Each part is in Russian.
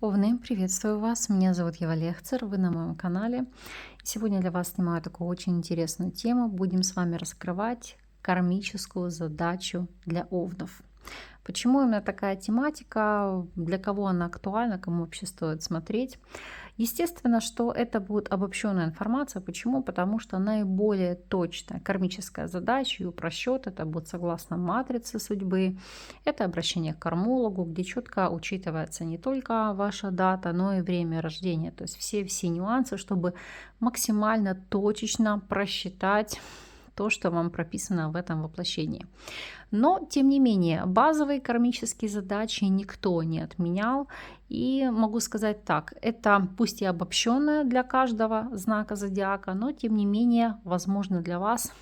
Овны, приветствую вас. Меня зовут Ева Лехцер, вы на моем канале. Сегодня для вас снимаю такую очень интересную тему. Будем с вами раскрывать кармическую задачу для овнов. Почему именно такая тематика, для кого она актуальна, кому вообще стоит смотреть? Естественно, что это будет обобщенная информация. Почему? Потому что наиболее точная кармическая задача и просчет это будет согласно матрице судьбы. Это обращение к кармологу, где четко учитывается не только ваша дата, но и время рождения. То есть все нюансы, чтобы максимально точечно просчитать то, что вам прописано в этом воплощении. Но, тем не менее, базовые кармические задачи никто не отменял. И могу сказать так, это пусть и обобщенное для каждого знака зодиака, но, тем не менее, возможно для вас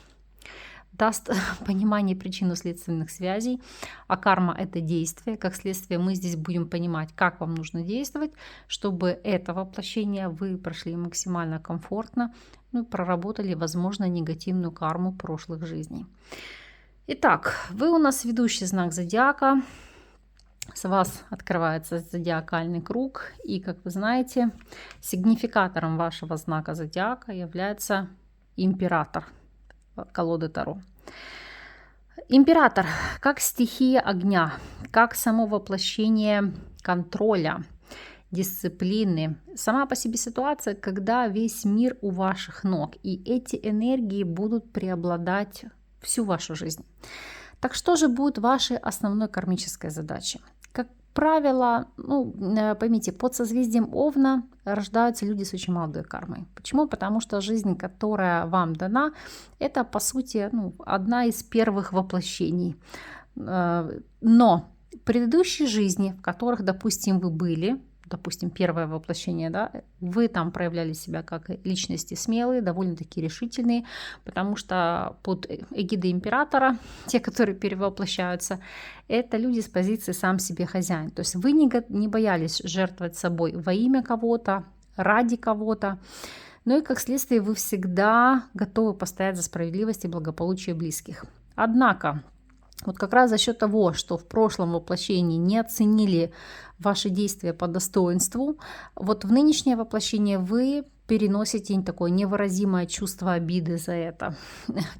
даст понимание причинно-следственных связей, а карма – это действие. Как следствие, мы здесь будем понимать, как вам нужно действовать, чтобы это воплощение вы прошли максимально комфортно, ну и проработали, возможно, негативную карму прошлых жизней. Итак, вы у нас ведущий знак зодиака, с вас открывается зодиакальный круг, и, как вы знаете, сигнификатором вашего знака зодиака является император колоды Таро. Император как стихия огня, как само воплощение контроля, дисциплины. Сама по себе ситуация, когда весь мир у ваших ног, и эти энергии будут преобладать всю вашу жизнь. Так что же будет вашей основной кармической задачей? Как правило, поймите, под созвездием Овна рождаются люди с очень молодой кармой. Почему? Потому что жизнь, которая вам дана, это по сути одна из первых воплощений. Но предыдущие жизни, в которых, допустим, вы были, допустим, первое воплощение, да, вы там проявляли себя как личности смелые, довольно-таки решительные, потому что под эгидой императора, те, которые перевоплощаются, это люди с позиции «сам себе хозяин». То есть вы не боялись жертвовать собой во имя кого-то, ради кого-то, ну и как следствие вы всегда готовы постоять за справедливость и благополучие близких. Однако, вот как раз за счет того, что в прошлом воплощении не оценили ваши действия по достоинству, вот в нынешнее воплощение вы переносите такое невыразимое чувство обиды за это.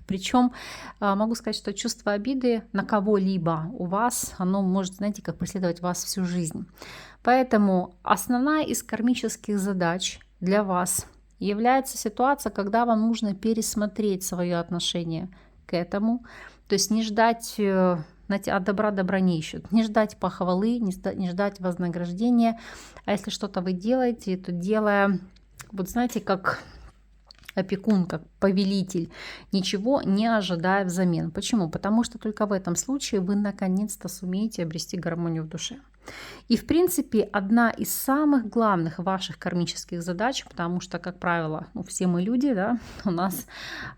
Причем могу сказать, что чувство обиды на кого-либо у вас, оно может, знаете, как преследовать вас всю жизнь. Поэтому основная из кармических задач для вас является ситуация, когда вам нужно пересмотреть свое отношение к этому. То есть не ждать, от добра добра не ищут, не ждать похвалы, не ждать вознаграждения. А если что-то вы делаете, то делая, вот знаете, как опекун, как повелитель, ничего не ожидая взамен. Почему? Потому что только в этом случае вы наконец-то сумеете обрести гармонию в душе. И, в принципе, одна из самых главных ваших кармических задач, потому что, как правило, все мы люди, да, у нас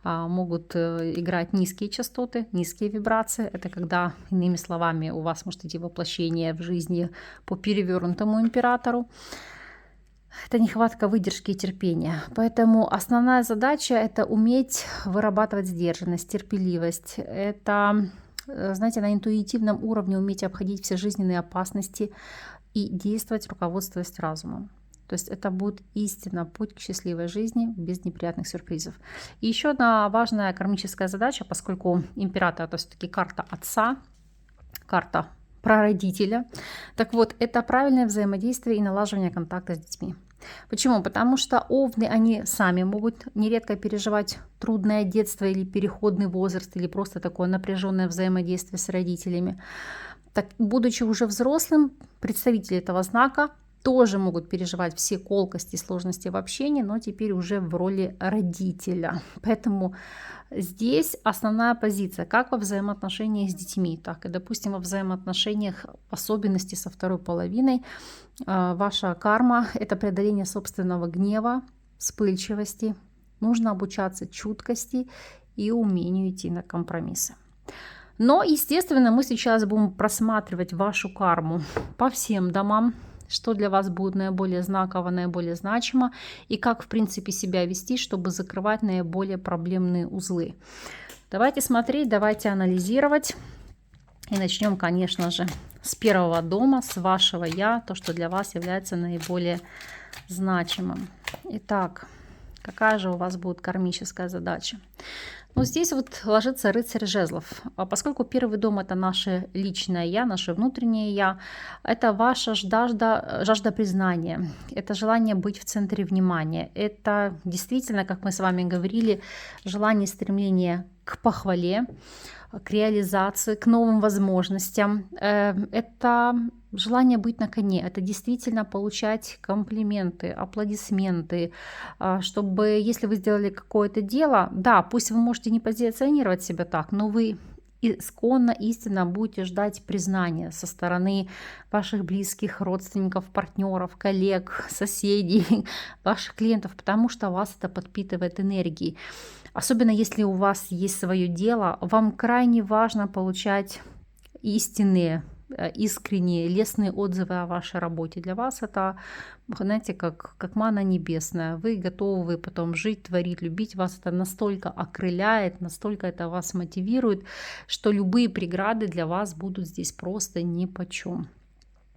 могут играть низкие частоты, низкие вибрации. Это когда, иными словами, у вас может идти воплощение в жизни по перевернутому императору. Это нехватка выдержки и терпения. Поэтому основная задача – это уметь вырабатывать сдержанность, терпеливость. Это, знаете, на интуитивном уровне уметь обходить все жизненные опасности и действовать, руководствуясь разумом. То есть это будет истинно путь к счастливой жизни без неприятных сюрпризов. И еще одна важная кармическая задача, поскольку император – это все-таки карта отца, карта прародителя. Так вот, это правильное взаимодействие и налаживание контакта с детьми. Почему? Потому что овны, они сами могут нередко переживать трудное детство или переходный возраст, или просто такое напряженное взаимодействие с родителями. Так, будучи уже взрослым, представители этого знака тоже могут переживать все колкости и сложности в общении, но теперь уже в роли родителя. Поэтому здесь основная позиция, как во взаимоотношениях с детьми, так и, допустим, во взаимоотношениях, в особенности со второй половиной. Ваша карма – это преодоление собственного гнева, вспыльчивости. Нужно обучаться чуткости и умению идти на компромиссы. Но, естественно, мы сейчас будем просматривать вашу карму по всем домам, что для вас будет наиболее знаково, наиболее значимо, и как, в принципе, себя вести, чтобы закрывать наиболее проблемные узлы. Давайте смотреть, давайте анализировать. И начнем, конечно же, с первого дома, с вашего «я», то, что для вас является наиболее значимым. Итак, какая же у вас будет кармическая задача? Ну, здесь вот ложится рыцарь жезлов. А поскольку первый дом — это наше личное «я», наше внутреннее «я», это ваша жажда признания, это желание быть в центре внимания, это действительно, как мы с вами говорили, желание, стремление к похвале, к реализации, к новым возможностям. Это желание быть на коне, это действительно получать комплименты, аплодисменты, чтобы, если вы сделали какое-то дело, да, пусть вы можете не позиционировать себя так, но вы исконно, истинно будете ждать признания со стороны ваших близких, родственников, партнеров, коллег, соседей, ваших клиентов, потому что вас это подпитывает энергией. Особенно если у вас есть свое дело, вам крайне важно получать истинные, искренние, лестные отзывы о вашей работе. Для вас это, знаете, как манна небесная. Вы готовы потом жить, творить, любить. Вас это настолько окрыляет, настолько это вас мотивирует, что любые преграды для вас будут здесь просто нипочем.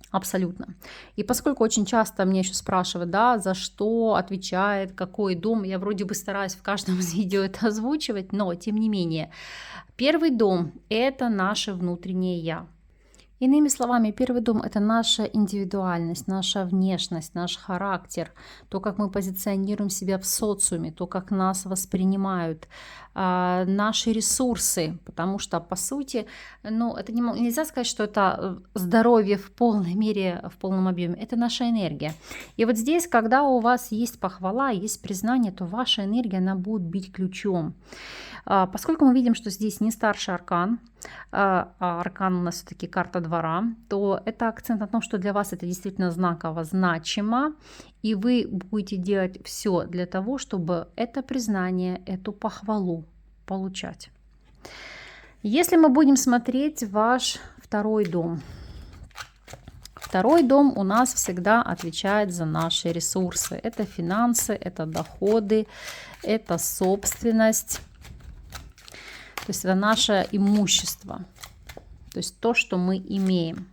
Абсолютно. И поскольку очень часто меня еще спрашивают, да, за что отвечает, какой дом, я вроде бы стараюсь в каждом из видео это озвучивать, но тем не менее, первый дом — это наше внутреннее «я». Иными словами, первый дом — это наша индивидуальность, наша внешность, наш характер, то, как мы позиционируем себя в социуме, то, как нас воспринимают, наши ресурсы, потому что, по сути, ну, это нельзя сказать, что это здоровье в полной мере, в полном объеме, это наша энергия. И вот здесь, когда у вас есть похвала, есть признание, то ваша энергия, она будет бить ключом. Поскольку мы видим, что здесь не старший аркан, а аркан у нас все-таки карта двора, то это акцент на том, что для вас это действительно знаково, значимо, и вы будете делать все для того, чтобы это признание, эту похвалу получать. Если мы будем смотреть ваш второй дом, второй дом у нас всегда отвечает за наши ресурсы. Это финансы, это доходы, это собственность. То есть это наше имущество, то есть то, что мы имеем.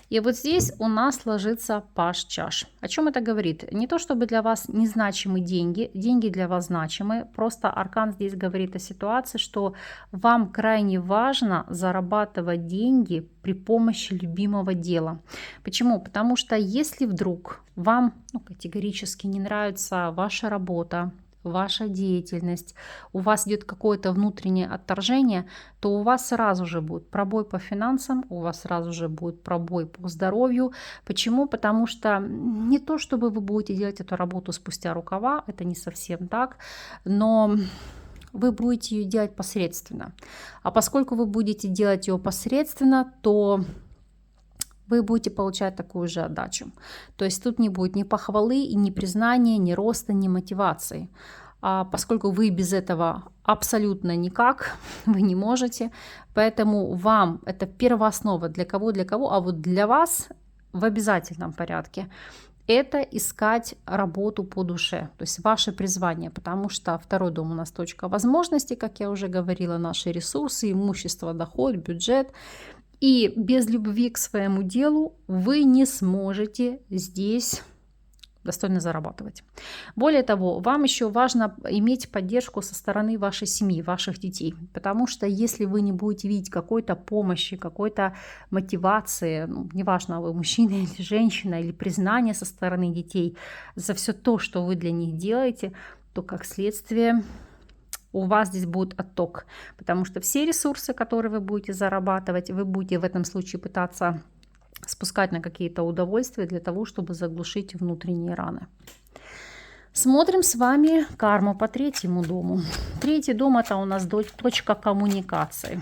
И вот здесь у нас ложится паж чаш. О чем это говорит? Не то, чтобы для вас незначимы деньги, деньги для вас значимы, просто аркан здесь говорит о ситуации, что вам крайне важно зарабатывать деньги при помощи любимого дела. Почему? Потому что если вдруг вам категорически не нравится ваша работа, ваша деятельность, у вас идет какое-то внутреннее отторжение, то у вас сразу же будет пробой по финансам, у вас сразу же будет пробой по здоровью. Почему? Потому что не то, чтобы вы будете делать эту работу спустя рукава, это не совсем так, но вы будете ее делать посредственно. А поскольку вы будете делать ее посредственно, то вы будете получать такую же отдачу. То есть тут не будет ни похвалы, ни признания, ни роста, ни мотивации. А поскольку вы без этого абсолютно никак, вы не можете, поэтому вам это первооснова для кого, а вот для вас в обязательном порядке это искать работу по душе, то есть ваше призвание, потому что второй дом у нас точка возможностей, как я уже говорила, наши ресурсы, имущество, доход, бюджет. И без любви к своему делу вы не сможете здесь достойно зарабатывать. Более того, вам еще важно иметь поддержку со стороны вашей семьи, ваших детей. Потому что если вы не будете видеть какой-то помощи, какой-то мотивации, неважно, вы мужчина или женщина, или признание со стороны детей за все то, что вы для них делаете, то как следствие у вас здесь будет отток, потому что все ресурсы, которые вы будете зарабатывать, вы будете в этом случае пытаться спускать на какие-то удовольствия для того, чтобы заглушить внутренние раны. Смотрим с вами карму по третьему дому. Третий дом — это у нас точка коммуникации.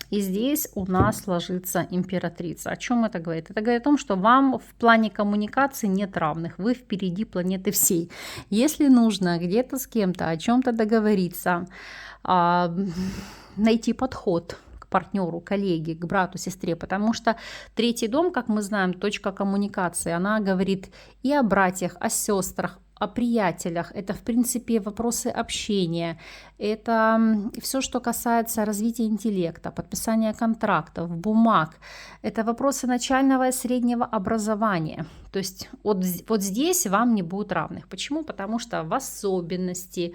И здесь у нас ложится императрица. О чем это говорит? Это говорит о том, что вам в плане коммуникации нет равных. Вы впереди планеты всей. Если нужно где-то с кем-то о чем-то договориться, найти подход к партнеру, коллеге, к брату, сестре, потому что третий дом, как мы знаем, точка коммуникации, она говорит и о братьях, о сестрах, о приятелях, это, в принципе, вопросы общения, это все, что касается развития интеллекта, подписания контрактов, бумаг, это вопросы начального и среднего образования. То есть вот здесь вам не будет равных. Почему? Потому что в особенности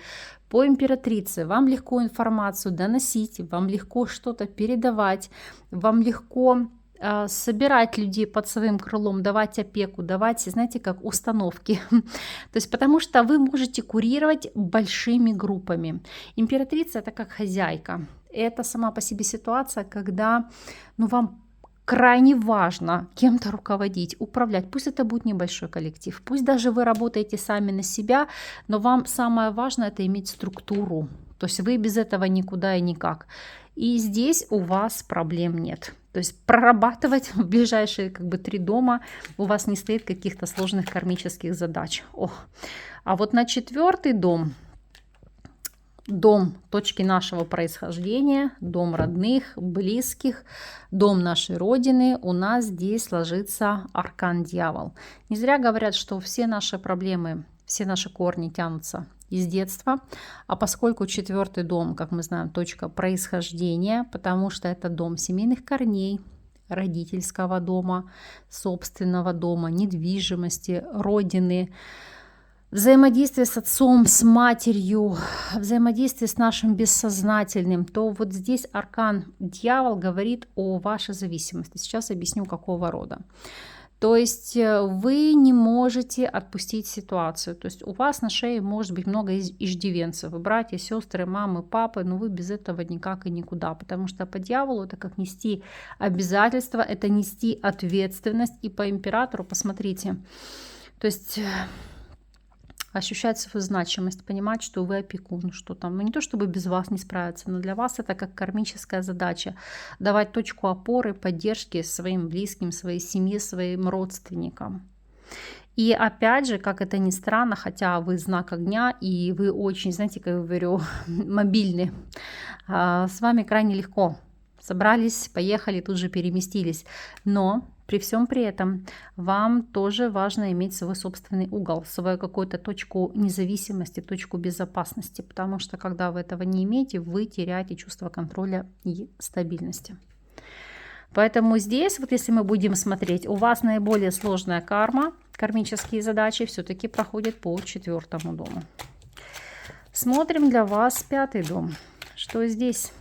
по императрице вам легко информацию доносить, вам легко что-то передавать, вам легко собирать людей под своим крылом, давать опеку, давать, знаете, как установки. То есть потому что вы можете курировать большими группами. Императрица — это как хозяйка. Это сама по себе ситуация, когда вам крайне важно кем-то руководить, управлять. Пусть это будет небольшой коллектив, пусть даже вы работаете сами на себя, но вам самое важное — это иметь структуру. То есть вы без этого никуда и никак. И здесь у вас проблем нет. То есть прорабатывать в ближайшие 3 дома у вас не стоит каких-то сложных кармических задач. А вот на 4-й дом, дом точки нашего происхождения, дом родных, близких, дом нашей Родины, у нас здесь ложится аркан Дьявол. Не зря говорят, что все наши проблемы, все наши корни тянутся из детства, а поскольку 4-й дом, как мы знаем, точка происхождения, потому что это дом семейных корней, родительского дома, собственного дома, недвижимости, родины, взаимодействие с отцом, с матерью, взаимодействие с нашим бессознательным, то вот здесь аркан Дьявол говорит о вашей зависимости. Сейчас объясню, какого рода. То есть вы не можете отпустить ситуацию. То есть у вас на шее может быть много иждивенцев, братья, сестры, мамы, папы, но вы без этого никак и никуда. Потому что по дьяволу это как нести обязательства, это нести ответственность. И по императору, посмотрите, то есть ощущать свою значимость, понимать, что вы опекун, что там, не то чтобы без вас не справиться, но для вас это как кармическая задача, давать точку опоры, поддержки своим близким, своей семье, своим родственникам. И опять же, как это ни странно, хотя вы знак огня, и вы очень, знаете, как я говорю, мобильны, с вами крайне легко. Собрались, поехали, тут же переместились. Но при всем при этом вам тоже важно иметь свой собственный угол, свою какую-то точку независимости, точку безопасности, потому что когда вы этого не имеете, вы теряете чувство контроля и стабильности. Поэтому здесь, вот если мы будем смотреть, у вас наиболее сложная карма, кармические задачи все-таки проходят по 4-му дому. Смотрим для вас 5-й дом. Что здесь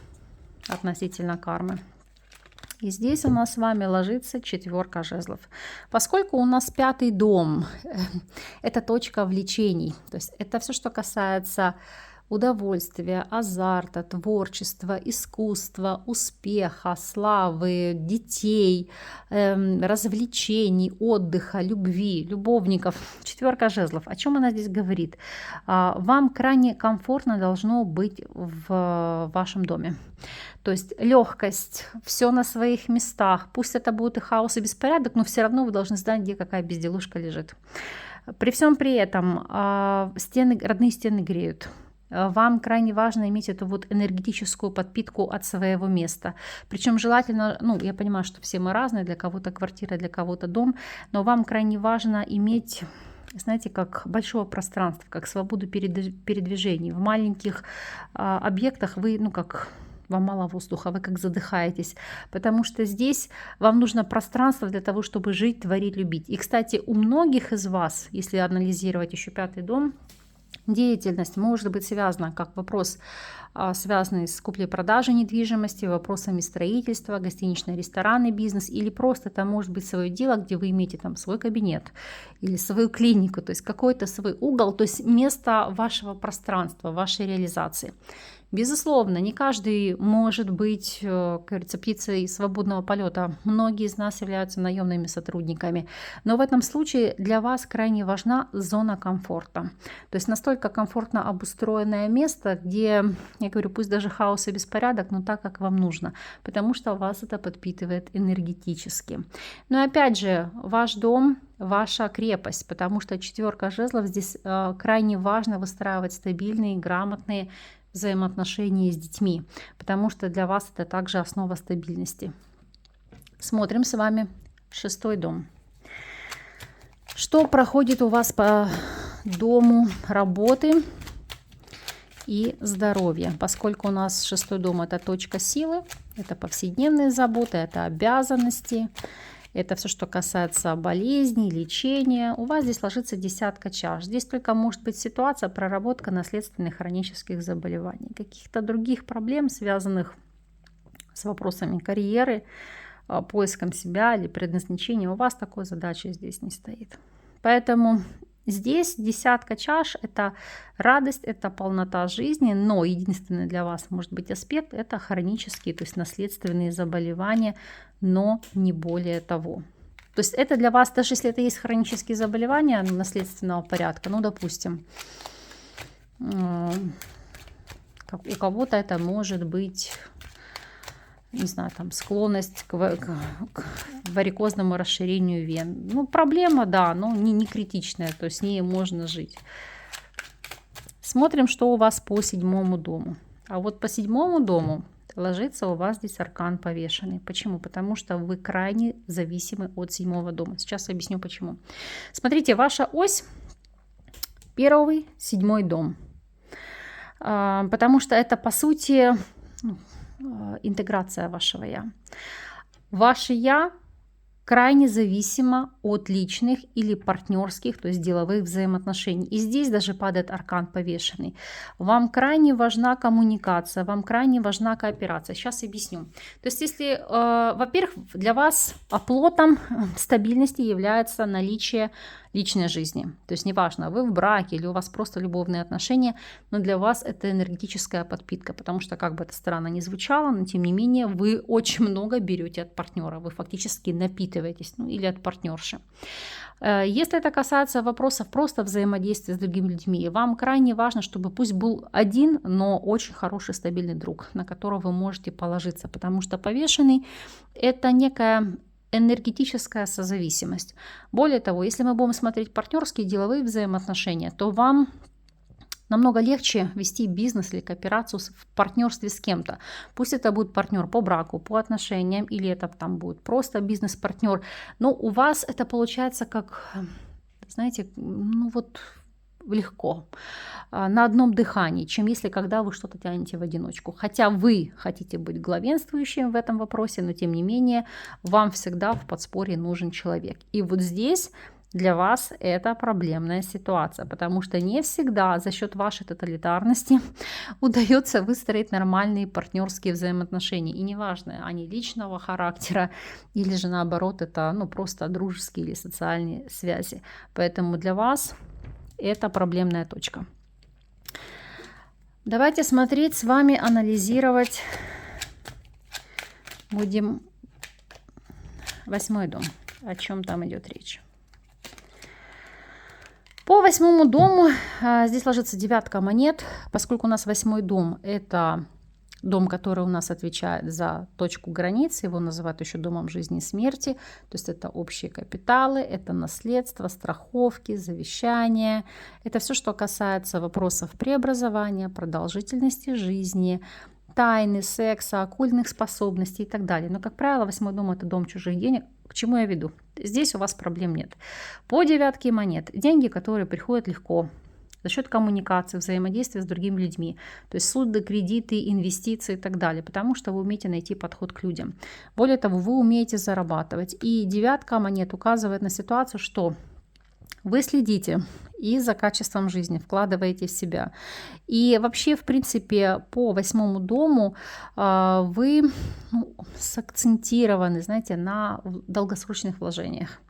относительно кармы? И здесь у нас с вами ложится 4 жезлов. Поскольку у нас 5-й дом – это точка влечений, то есть это все, что касается удовольствия, азарта, творчества, искусства, успеха, славы, детей, развлечений, отдыха, любви, любовников. 4 жезлов. О чем она здесь говорит? Вам крайне комфортно должно быть в вашем доме. То есть легкость, все на своих местах. Пусть это будет и хаос, и беспорядок, но все равно вы должны знать, где какая безделушка лежит. При всем при этом родные стены греют. Вам крайне важно иметь эту вот энергетическую подпитку от своего места. Причем желательно, я понимаю, что все мы разные, для кого-то квартира, для кого-то дом, но вам крайне важно иметь, знаете, как большого пространства, как свободу передвижений. В маленьких объектах вы, вам мало воздуха, вы как задыхаетесь, потому что здесь вам нужно пространство для того, чтобы жить, творить, любить. И, кстати, у многих из вас, если анализировать еще 5-й дом, деятельность может быть связана как вопрос, связанный с куплей-продажей недвижимости, вопросами строительства, гостиничный, ресторанный бизнес, или просто это может быть свое дело, где вы имеете там свой кабинет или свою клинику, то есть какой-то свой угол, то есть место вашего пространства, вашей реализации. Безусловно, не каждый может быть, как говорится, птицей свободного полета. Многие из нас являются наемными сотрудниками. Но в этом случае для вас крайне важна зона комфорта. То есть настолько комфортно обустроенное место, где, я говорю, пусть даже хаос и беспорядок, но так, как вам нужно. Потому что вас это подпитывает энергетически. Но опять же, ваш дом – ваша крепость, потому что 4 жезлов здесь крайне важно выстраивать стабильные, грамотные взаимоотношения с детьми, потому что для вас это также основа стабильности. Смотрим с вами 6-й дом. Что проходит у вас по дому работы и здоровья. Поскольку у нас 6-й дом — это точка силы, это повседневные заботы, это обязанности, это все, что касается болезней, лечения. У вас здесь ложится 10 чаш. Здесь только может быть ситуация проработка наследственных хронических заболеваний, каких-то других проблем, связанных с вопросами карьеры, поиском себя или предназначения. У вас такой задачи здесь не стоит. Поэтому здесь 10 чаш — это радость, это полнота жизни, но единственный для вас может быть аспект — это хронические, то есть наследственные заболевания, но не более того. То есть это для вас, даже если это есть хронические заболевания наследственного порядка, ну, допустим, у кого-то это может быть, не знаю, там склонность к варикозному расширению вен. Ну, проблема, да, но не критичная, то есть с ней можно жить. Смотрим, что у вас по 7-му дому. А вот по 7-му дому ложится у вас здесь аркан повешенный. Почему? Потому что вы крайне зависимы от 7-го дома. Сейчас объясню почему. Смотрите, ваша ось 1-й, 7-й дом. Потому что это, по сути, интеграция вашего я. Ваше я крайне зависимо от личных или партнерских, то есть деловых взаимоотношений. И здесь даже падает аркан повешенный. Вам крайне важна коммуникация, вам крайне важна кооперация. Сейчас объясню. То есть если, во-первых, для вас оплотом стабильности является наличие личной жизни. То есть неважно, вы в браке или у вас просто любовные отношения, но для вас это энергетическая подпитка, потому что, как бы это странно ни звучало, но тем не менее вы очень много берете от партнера, вы фактически напитываетесь, ну, или от партнерши. Если это касается вопросов просто взаимодействия с другими людьми, вам крайне важно, чтобы пусть был один, но очень хороший стабильный друг, на которого вы можете положиться, потому что повешенный — это некая энергетическая созависимость. Более того, если мы будем смотреть партнерские деловые взаимоотношения, то вам намного легче вести бизнес или кооперацию в партнерстве с кем-то. Пусть это будет партнер по браку, по отношениям, или это там будет просто бизнес-партнер. Но у вас это получается как, знаете, ну вот легко, на одном дыхании, чем если когда вы что-то тянете в одиночку. Хотя вы хотите быть главенствующим в этом вопросе, но тем не менее вам всегда в подспорье нужен человек. И вот здесь для вас это проблемная ситуация, потому что не всегда за счет вашей тоталитарности удается выстроить нормальные партнерские взаимоотношения. И неважно, они личного характера или же наоборот это просто дружеские или социальные связи. Поэтому для вас это проблемная точка. Давайте смотреть с вами, анализировать. Будем 8-й дом. О чем там идет речь? По 8-му дому здесь ложится 9 монет. Поскольку у нас 8-й дом — это дом, который у нас отвечает за точку границы, его называют еще домом жизни и смерти, то есть это общие капиталы, это наследство, страховки, завещания, это все, что касается вопросов преобразования, продолжительности жизни, тайны, секса, оккультных способностей и так далее. Но, как правило, 8-й дом — это дом чужих денег. К чему я веду? Здесь у вас проблем нет. По 9 монет деньги, которые приходят легко, за счет коммуникации, взаимодействия с другими людьми, то есть суды, кредиты, инвестиции и так далее, потому что вы умеете найти подход к людям. Более того, вы умеете зарабатывать. И 9 монет указывает на ситуацию, что вы следите и за качеством жизни, вкладываете в себя. И вообще, в принципе, по 8-му дому вы сакцентированы, знаете, на долгосрочных вложениях.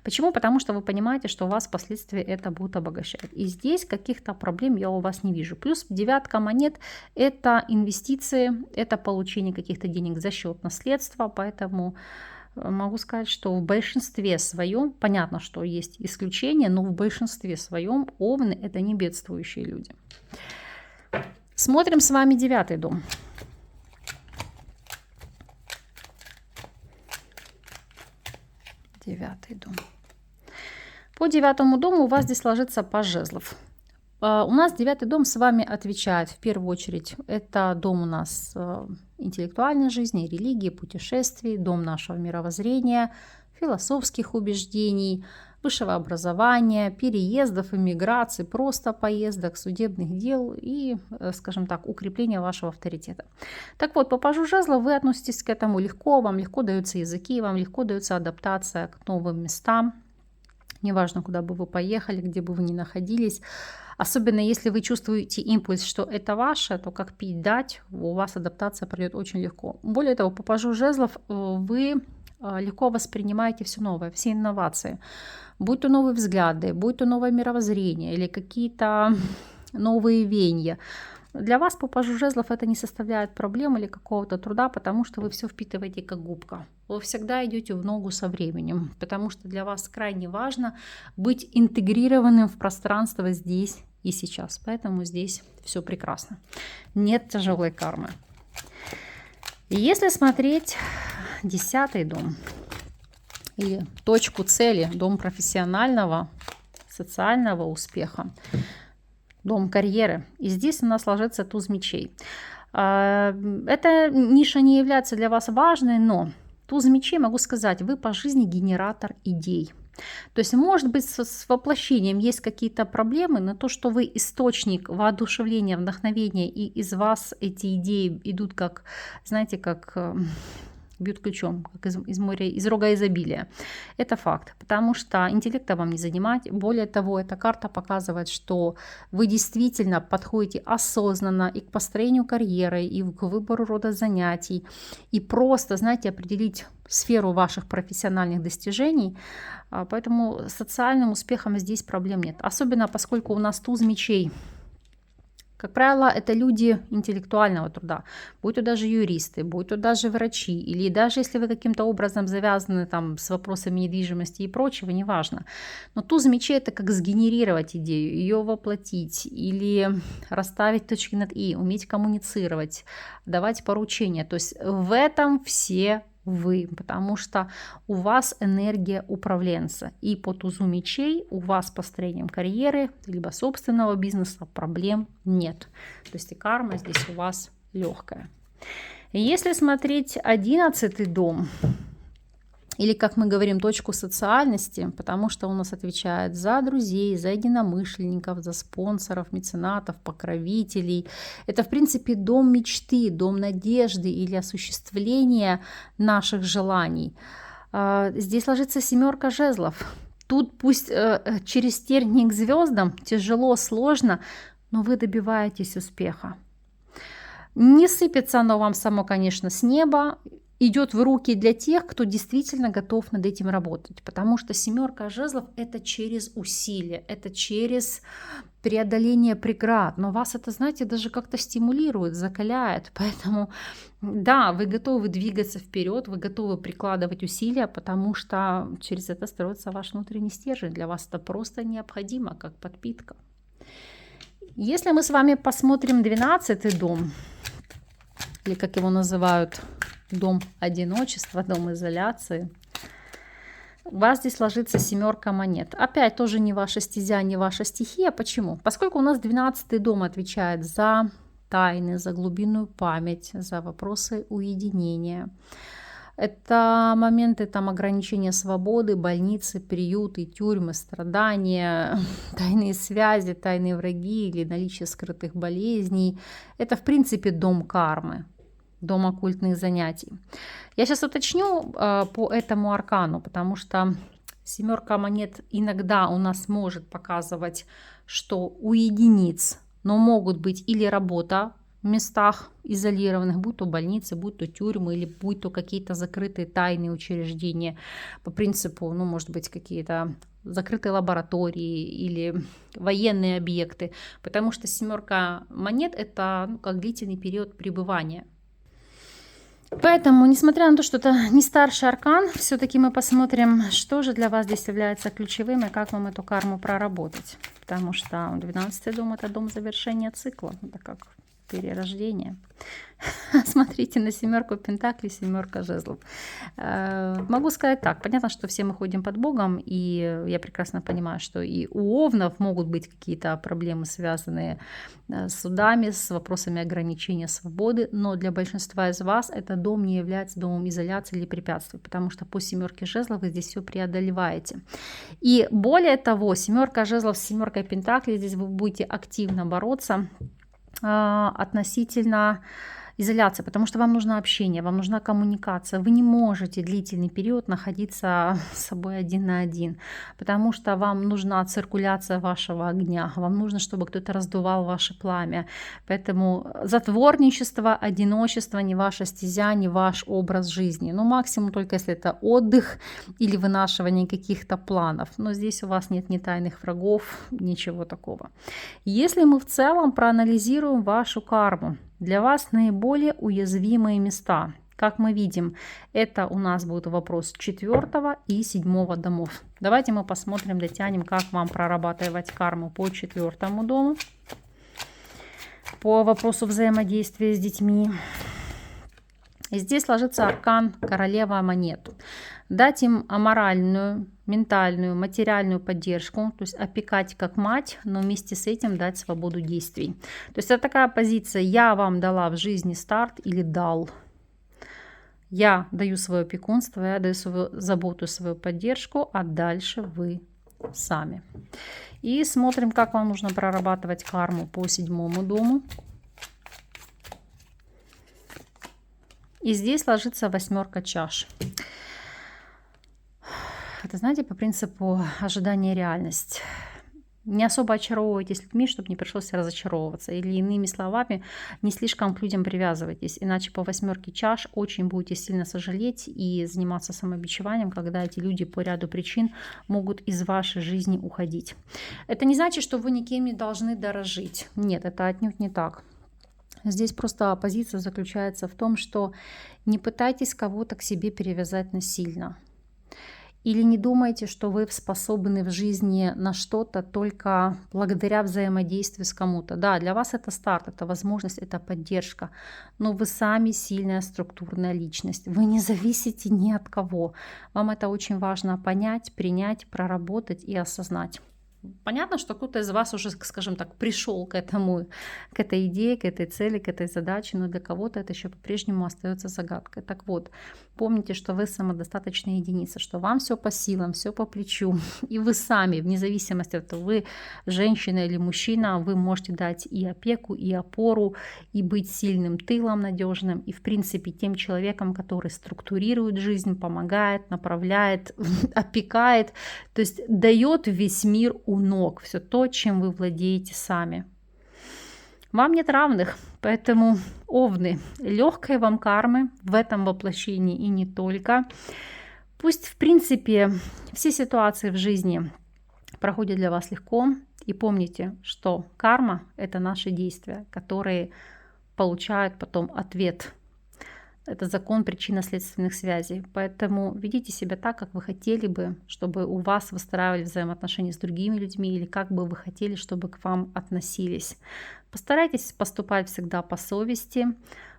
Почему? Потому что вы понимаете, что вас впоследствии это будет обогащать. И здесь каких-то проблем я у вас не вижу. Плюс 9 монет — это инвестиции, это получение каких-то денег за счет наследства, поэтому могу сказать, что в большинстве своем, понятно, что есть исключения, но в большинстве своем овны — это не бедствующие люди. Смотрим с вами 9-й дом. Девятый дом. По 9-му дому у вас здесь ложится паж жезлов. У нас 9-й дом с вами отвечает в первую очередь. Это дом у нас интеллектуальной жизни, религии, путешествий, дом нашего мировоззрения, философских убеждений, высшего образования, переездов, иммиграций, просто поездок, судебных дел и, скажем так, укрепления вашего авторитета. Так вот, по пажу жезлов вы относитесь к этому легко, вам легко даются языки, вам легко дается адаптация к новым местам. Неважно, куда бы вы поехали, где бы вы ни находились. Особенно если вы чувствуете импульс, что это ваше, то как пить дать, у вас адаптация пройдет очень легко. Более того, по пажу жезлов вы легко воспринимаете все новое, все инновации. Будь то новые взгляды, будь то новое мировоззрение или какие-то новые веяния. Для вас по пажу жезлов это не составляет проблем или какого-то труда, потому что вы все впитываете как губка. Вы всегда идете в ногу со временем, потому что для вас крайне важно быть интегрированным в пространство здесь и сейчас. Поэтому здесь все прекрасно. Нет тяжелой кармы. Если смотреть 10-й дом или точку цели, дом профессионального, социального успеха, дом карьеры. И здесь у нас ложится туз мечей. Эта ниша не является для вас важной, но туз мечей, могу сказать, вы по жизни генератор идей. То есть, может быть, с воплощением есть какие-то проблемы, но то, что вы источник воодушевления, вдохновения, и из вас эти идеи идут как, знаете, как бьют ключом, как из моря, из рога изобилия. Это факт, потому что интеллекта вам не занимать. Более того, эта карта показывает, что вы действительно подходите осознанно и к построению карьеры, и к выбору рода занятий, и просто, знаете, определить сферу ваших профессиональных достижений. Поэтому с социальным успехом здесь проблем нет. Особенно поскольку у нас туз мечей. Как правило, это люди интеллектуального труда, будь то даже юристы, будь то даже врачи, или даже если вы каким-то образом завязаны там с вопросами недвижимости и прочего, неважно. Но туз мечей — это как сгенерировать идею, ее воплотить или расставить точки над «и», уметь коммуницировать, давать поручения. То есть в этом все вы, потому что у вас энергия управленца. И по тузу мечей у вас построением карьеры, либо собственного бизнеса проблем нет. То есть и карма здесь у вас легкая. Если смотреть 11-й дом, или, как мы говорим, точку социальности, потому что он у нас отвечает за друзей, за единомышленников, за спонсоров, меценатов, покровителей. Это, в принципе, дом мечты, дом надежды или осуществления наших желаний. Здесь ложится 7 жезлов. Тут пусть через тернии к звездам тяжело, сложно, но вы добиваетесь успеха. Не сыпется оно вам само, конечно, с неба. Идет в руки для тех, кто действительно готов над этим работать. Потому что 7 жезлов — это через усилия, это через преодоление преград. Но вас это, знаете, даже как-то стимулирует, закаляет. Поэтому, да, вы готовы двигаться вперед, вы готовы прикладывать усилия, потому что через это строится ваш внутренний стержень. Для вас это просто необходимо, как подпитка. Если мы с вами посмотрим 12-й дом, или как его называют, дом одиночества, дом изоляции, у вас здесь ложится 7 монет. Опять тоже не ваша стезя, не ваша стихия. Почему? Поскольку у нас 12-й дом отвечает за тайны, за глубинную память, за вопросы уединения. Это моменты там ограничения свободы, больницы, приюты, тюрьмы, страдания, тайные связи, тайные враги или наличие скрытых болезней. Это, в принципе, дом кармы, дом оккультных занятий. Я сейчас уточню по этому аркану, потому что 7 монет иногда у нас может показывать, что у единиц, но могут быть или работа в местах изолированных, будь то больницы, будь то тюрьмы, или будь то какие-то закрытые тайные учреждения по принципу, ну, может быть, какие-то закрытые лаборатории или военные объекты, потому что 7 монет — это как длительный период пребывания. Поэтому, несмотря на то, что это не старший аркан, все-таки мы посмотрим, что же для вас здесь является ключевым и как вам эту карму проработать. Потому что 12-й дом — это дом завершения цикла. Это как перерождение. Смотрите на семерку пентаклей, семерка жезлов. Могу сказать так, понятно, что все мы ходим под Богом, и я прекрасно понимаю, что и у овнов могут быть какие-то проблемы, связанные с судами, с вопросами ограничения свободы, но для большинства из вас этот дом не является домом изоляции или препятствий, потому что по семерке жезлов вы здесь все преодолеваете. И более того, семерка жезлов с семеркой пентаклей, здесь вы будете активно бороться относительно изоляции, потому что вам нужно общение, вам нужна коммуникация. Вы не можете длительный период находиться с собой один на один, потому что вам нужна циркуляция вашего огня, вам нужно, чтобы кто-то раздувал ваше пламя. Поэтому затворничество, одиночество не ваша стезя, не ваш образ жизни. Ну, максимум только если это отдых или вынашивание каких-то планов. Но здесь у вас нет ни тайных врагов, ничего такого. Если мы в целом проанализируем вашу карму, для вас наиболее уязвимые места. Как мы видим, это у нас будет вопрос 4 и 7 домов. Давайте мы посмотрим, дотянем, как вам прорабатывать карму по 4 дому, по вопросу взаимодействия с детьми. И здесь ложится аркан королева монет. Дать им аморальную, ментальную, материальную поддержку, то есть опекать как мать, но вместе с этим дать свободу действий. То есть это такая позиция: я вам дала в жизни старт или дал. Я даю свое опекунство, я даю свою заботу, свою поддержку, а дальше вы сами. И смотрим, как вам нужно прорабатывать карму по 7 дому. И здесь ложится 8 чаш. Это, знаете, по принципу ожидания реальность. Не особо очаровывайтесь людьми, чтобы не пришлось разочаровываться. Или иными словами, не слишком к людям привязывайтесь. Иначе по 8 чаш очень будете сильно сожалеть и заниматься самобичеванием, когда эти люди по ряду причин могут из вашей жизни уходить. Это не значит, что вы никем не должны дорожить. Нет, это отнюдь не так. Здесь просто позиция заключается в том, что не пытайтесь кого-то к себе перевязать насильно. Или не думайте, что вы способны в жизни на что-то только благодаря взаимодействию с кому-то. Да, для вас это старт, это возможность, это поддержка. Но вы сами сильная структурная личность. Вы не зависите ни от кого. Вам это очень важно понять, принять, проработать и осознать. Понятно, что кто-то из вас уже, скажем так, пришел к этой идее, к этой цели, к этой задаче, но для кого-то это еще по-прежнему остается загадкой. Так вот, помните, что вы самодостаточная единица, что вам все по силам, все по плечу, и вы сами, вне зависимости от того, вы женщина или мужчина, вы можете дать и опеку, и опору, и быть сильным тылом, надежным, и в принципе тем человеком, который структурирует жизнь, помогает, направляет, опекает, то есть дает весь мир у ног, все то, чем вы владеете сами. Вам нет равных, поэтому, овны, легкой вам кармы в этом воплощении и не только. Пусть, в принципе, все ситуации в жизни проходят для вас легко. И помните, что карма – это наши действия, которые получают потом ответ. Это закон причинно-следственных связей. Поэтому ведите себя так, как вы хотели бы, чтобы у вас выстраивали взаимоотношения с другими людьми, или как бы вы хотели, чтобы к вам относились. Постарайтесь поступать всегда по совести,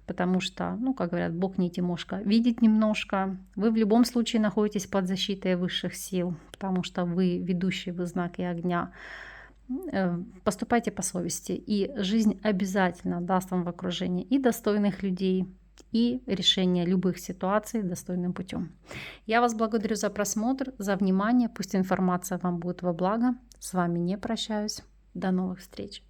потому что, как говорят, Бог не Тимошка, видит немножко. Вы в любом случае находитесь под защитой высших сил, потому что вы ведущий, вы знаки огня. Поступайте по совести, и жизнь обязательно даст вам в окружении и достойных людей, и решение любых ситуаций достойным путем. Я вас благодарю за просмотр, за внимание. Пусть информация вам будет во благо. С вами не прощаюсь. До новых встреч.